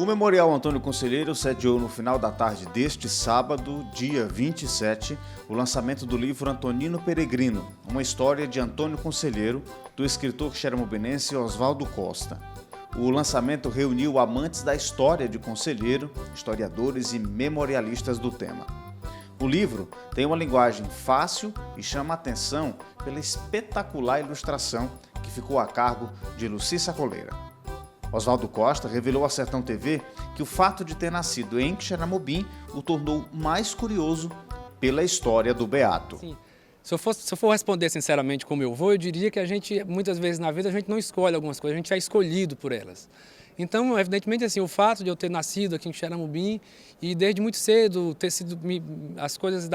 O Memorial Antônio Conselheiro sediou no final da tarde deste sábado, dia 27, o lançamento do livro Antonino Peregrino, uma história de Antônio Conselheiro, do escritor xeremobenense Oswaldo Costa. O lançamento reuniu amantes da história de Conselheiro, historiadores e memorialistas do tema. O livro tem uma linguagem fácil e chama a atenção pela espetacular ilustração que ficou a cargo de Luci Sacoleira. Oswaldo Costa revelou à Sertão TV que o fato de ter nascido em Xeramobim o tornou mais curioso pela história do Beato. Sim. Se eu for responder sinceramente como eu diria que a gente, muitas vezes na vida, a gente não escolhe algumas coisas, a gente é escolhido por elas. Então, evidentemente, assim, o fato de eu ter nascido aqui em Xeramobim e desde muito cedo ter sido, as coisas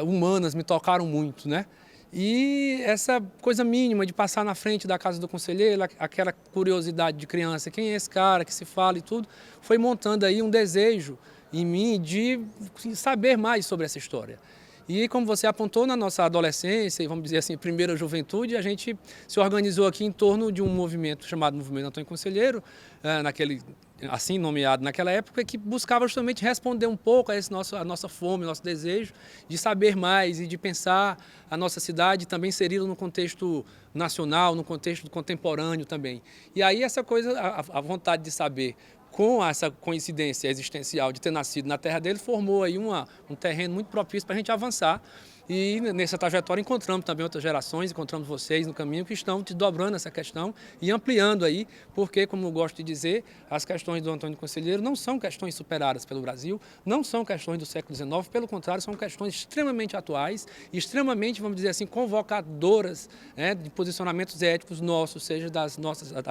humanas me tocaram muito, né? E essa coisa mínima de passar na frente da casa do conselheiro, aquela curiosidade de criança, quem é esse cara que se fala e tudo, foi montando aí um desejo em mim de saber mais sobre essa história. E como você apontou, na nossa adolescência, e vamos dizer assim, primeira juventude, a gente se organizou aqui em torno de um movimento chamado Movimento Antônio Conselheiro, assim nomeado naquela época, que buscava justamente responder um pouco a nossa fome, nosso desejo de saber mais e de pensar a nossa cidade também inseri-la no contexto nacional, no contexto contemporâneo também. E aí essa coisa, a vontade de saber, com essa coincidência existencial de ter nascido na terra dele, formou aí um terreno muito propício para a gente avançar. E nessa trajetória encontramos também outras gerações, encontramos vocês no caminho que estão desdobrando essa questão e ampliando aí, porque, como eu gosto de dizer, as questões do Antônio Conselheiro não são questões superadas pelo Brasil, não são questões do século XIX, pelo contrário, são questões extremamente atuais, extremamente, vamos dizer assim, convocadoras, né, de posicionamentos éticos nossos, seja das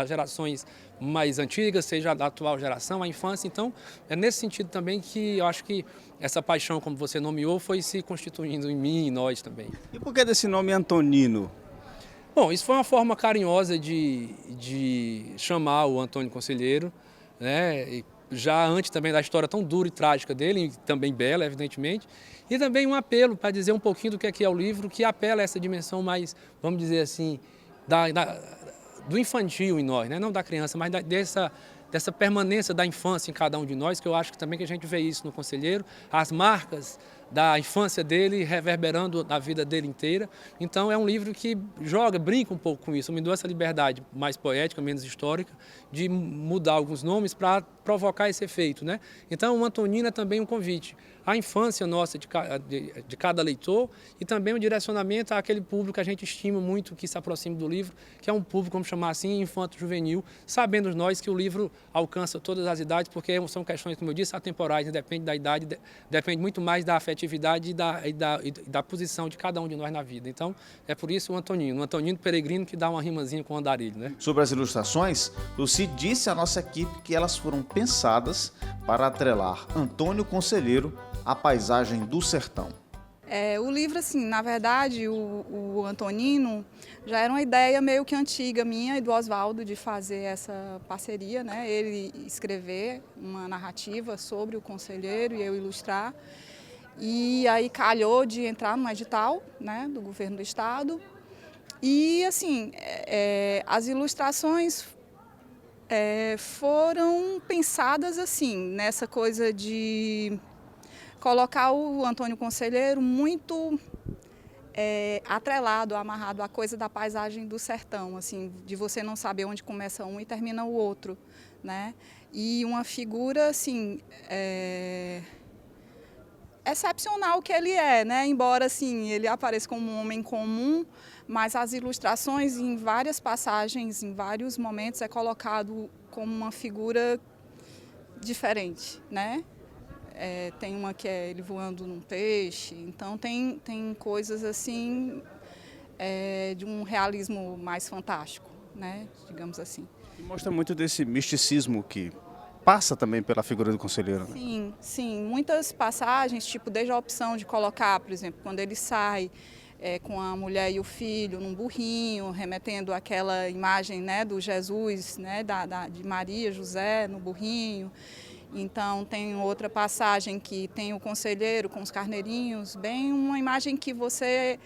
gerações mais antigas, seja da atual geração, a infância. Então, é nesse sentido também que eu acho que essa paixão, como você nomeou, foi se constituindo em mim e nós também. E por que desse nome Antonino? Bom, isso foi uma forma carinhosa de chamar o Antônio Conselheiro, né? E já antes também da história tão dura e trágica dele, e também bela, evidentemente, e também um apelo para dizer um pouquinho do que é o livro, que apela a essa dimensão mais, vamos dizer assim, do infantil em nós, né? Não da criança, mas dessa permanência da infância em cada um de nós, que eu acho que também que a gente vê isso no Conselheiro, as marcas da infância dele reverberando na vida dele inteira. Então é um livro que brinca um pouco com isso, me deu essa liberdade mais poética, menos histórica, de mudar alguns nomes para provocar esse efeito, né? Então o Antonino é também um convite à infância nossa de cada leitor e também um direcionamento àquele público que a gente estima muito que se aproxime do livro, que é um público, vamos chamar assim, infanto-juvenil, sabendo nós que o livro alcança todas as idades, porque são questões, como eu disse, atemporais, depende da idade, depende muito mais da afetividade e da posição de cada um de nós na vida. Então, é por isso o Antonino Peregrino, que dá uma rimazinha com o andarilho, né? Sobre as ilustrações, Luci disse à nossa equipe que elas foram pensadas para atrelar Antônio Conselheiro à paisagem do sertão. O livro, assim, na verdade, o Antonino já era uma ideia meio que antiga minha e do Oswaldo de fazer essa parceria, né? Ele escrever uma narrativa sobre o Conselheiro e eu ilustrar. E aí calhou de entrar num edital, né, do governo do estado. E, assim, as ilustrações foram pensadas assim, nessa coisa de colocar o Antônio Conselheiro muito atrelado, amarrado à coisa da paisagem do sertão, assim, de você não saber onde começa um e termina o outro, né? E uma figura, assim, excepcional que ele é, né? Embora, assim, ele apareça como um homem comum, mas as ilustrações, em várias passagens, em vários momentos, é colocado como uma figura diferente, né? Tem uma que é ele voando num peixe, então tem coisas assim de um realismo mais fantástico, né? Digamos assim. E mostra muito desse misticismo que passa também pela figura do conselheiro, né? Sim, sim. Muitas passagens, tipo, desde a opção de colocar, por exemplo, quando ele sai com a mulher e o filho num burrinho, remetendo àquela imagem, né, do Jesus, né, de Maria, José no burrinho. Então tem outra passagem que tem o conselheiro com os carneirinhos, bem uma imagem que você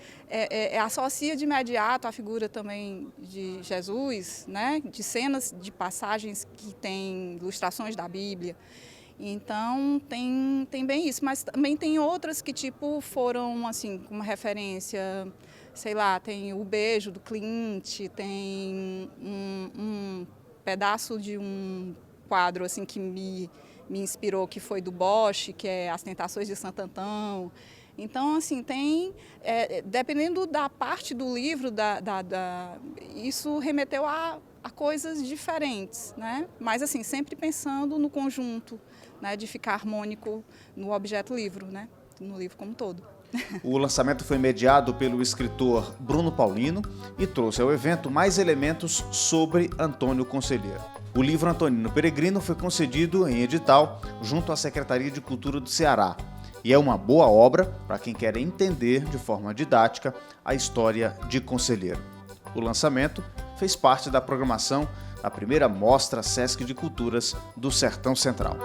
associa de imediato à figura também de Jesus, né? De cenas, de passagens que tem ilustrações da Bíblia. Então tem bem isso, mas também tem outras que tipo foram assim como referência, sei lá, tem o beijo do Clint, tem um pedaço de um quadro assim que me inspirou, que foi do Bosch, que é As Tentações de Santo Antão. Então, assim, tem, dependendo da parte do livro, isso remeteu a coisas diferentes, né? Mas, assim, sempre pensando no conjunto, né, de ficar harmônico no objeto livro, né? No livro como um todo. O lançamento foi mediado pelo escritor Bruno Paulino e trouxe ao evento mais elementos sobre Antônio Conselheiro. O livro Antonino Peregrino foi concedido em edital junto à Secretaria de Cultura do Ceará e é uma boa obra para quem quer entender de forma didática a história de Conselheiro. O lançamento fez parte da programação da primeira Mostra Sesc de Culturas do Sertão Central.